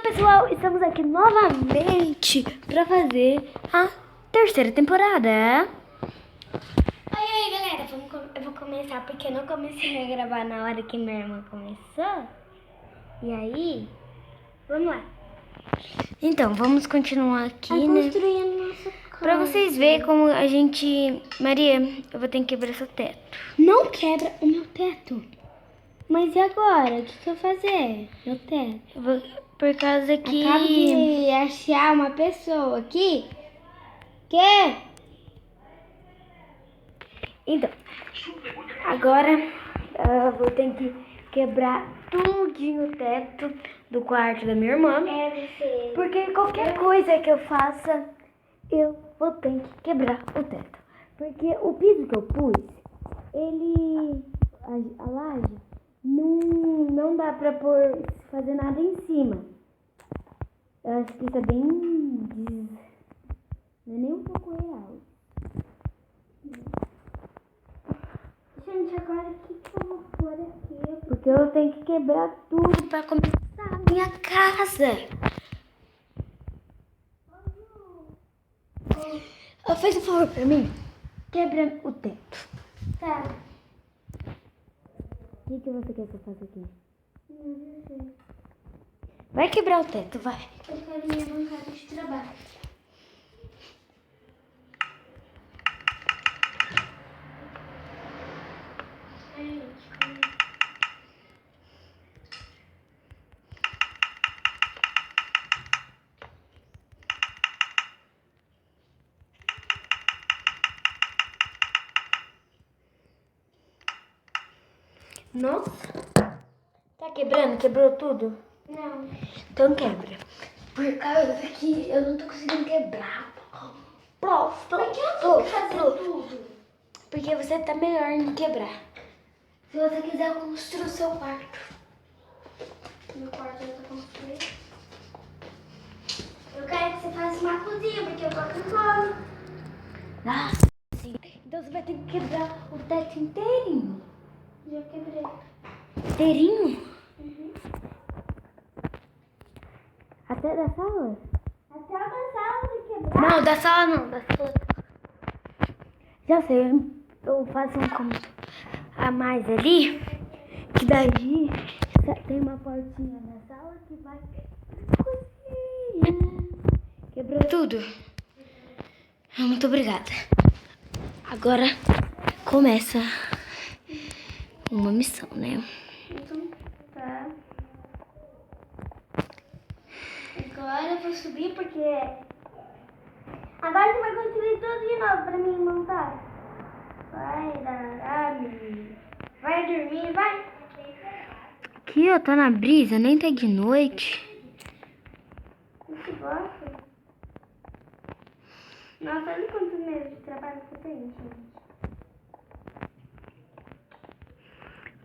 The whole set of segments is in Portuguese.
pessoal, estamos aqui novamente para fazer a terceira temporada. Aí, galera, eu vou começar porque eu não comecei a gravar na hora que minha irmã começou. E aí, vamos lá. Então, vamos continuar aqui, né? Construindo nossa casa. Pra vocês verem como a gente... Maria, eu vou ter que quebrar seu teto. Não quebra o meu teto. Mas e agora? O que eu vou fazer? Meu teto. Por causa que... Acabo de achar uma pessoa aqui. Que? Então, agora eu vou ter que quebrar tudinho o teto do quarto da minha irmã. Você. Porque qualquer coisa que eu faça, eu vou ter que quebrar o teto. Porque o piso que eu pus, a laje, não dá pra fazer nada em cima. Eu acho que isso é bem... não é nem um pouco real. Gente, agora o que eu vou pôr aqui? Porque eu tenho que quebrar tudo pra começar a minha casa. Faz um favor pra mim. Quebra o teto. Tá. O que você quer que eu faça aqui? Não sei. Vai quebrar o teto, vai. Eu quero minha bancada de trabalho. Nossa. Tá quebrando? Quebrou tudo? Não. Então quebra. Por causa que eu não tô conseguindo quebrar. Por que eu tenho que fazer tudo? Porque você tá melhor em quebrar. Se você quiser, eu construo o seu quarto. Meu quarto já tá construído. Eu quero que você faça uma cozinha, porque eu tô com fome. Nossa, sim. Então você vai ter que quebrar o teto inteirinho. Já quebrei. Inteirinho? Uhum. Até da sala? Até a sala de quebrar. Não, da sala não, da sala. Já sei, eu faço um como a mais ali, que daí tem uma portinha na sala que vai cozinha. Quebrou tudo? Muito obrigada. Agora começa uma missão, né? Então, tá. Agora eu vou subir porque... Agora você vai construir tudo de novo pra mim montar. Vai dar, menino. Vai dormir, vai. Aqui, ó, tá na brisa, nem tá de noite. Você gosta? Nossa, olha quantos meses de trabalho você tem, gente.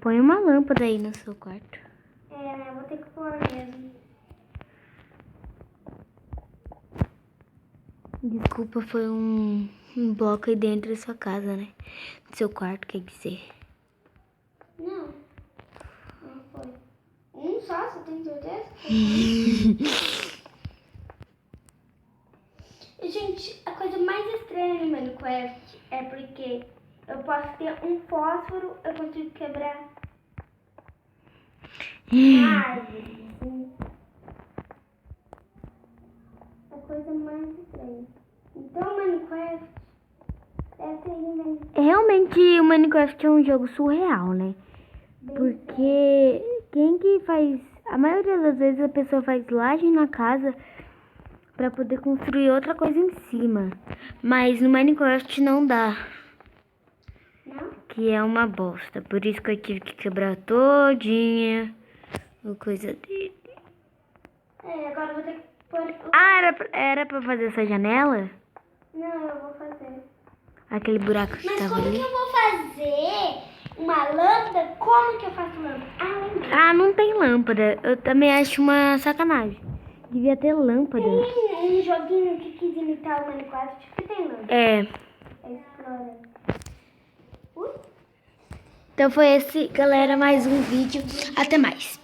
Põe uma lâmpada aí no seu quarto. É, né? Eu vou ter que pôr mesmo. Desculpa, foi um bloco aí dentro da sua casa, né? Do seu quarto, quer dizer. Não. Não foi. Um só, você tem certeza? E, gente, a coisa mais estranha no Minecraft é porque eu posso ter um fósforo, eu consigo quebrar árvores. A coisa mais estranha. Então, Minecraft deve ter inventado. Realmente, o Minecraft é um jogo surreal, né? Porque quem que faz... A maioria das vezes a pessoa faz laje na casa pra poder construir outra coisa em cima. Mas no Minecraft não dá. Não? Que é uma bosta. Por isso que eu tive que quebrar todinha a coisa dele. É, agora eu vou ter que pôr... Ah, era pra fazer essa janela? Não, eu vou fazer. Aquele buraco que Mas tava como ali? que eu vou fazer uma lâmpada? Como que eu faço lâmpada? Ah, lembrei. Ah, não tem lâmpada. Eu também acho uma sacanagem. Devia ter lâmpada. Tem um joguinho que quis imitar o Minecraft que tem lâmpada. É. É Explorer. Ui. Então foi esse, galera, mais um vídeo. Até mais.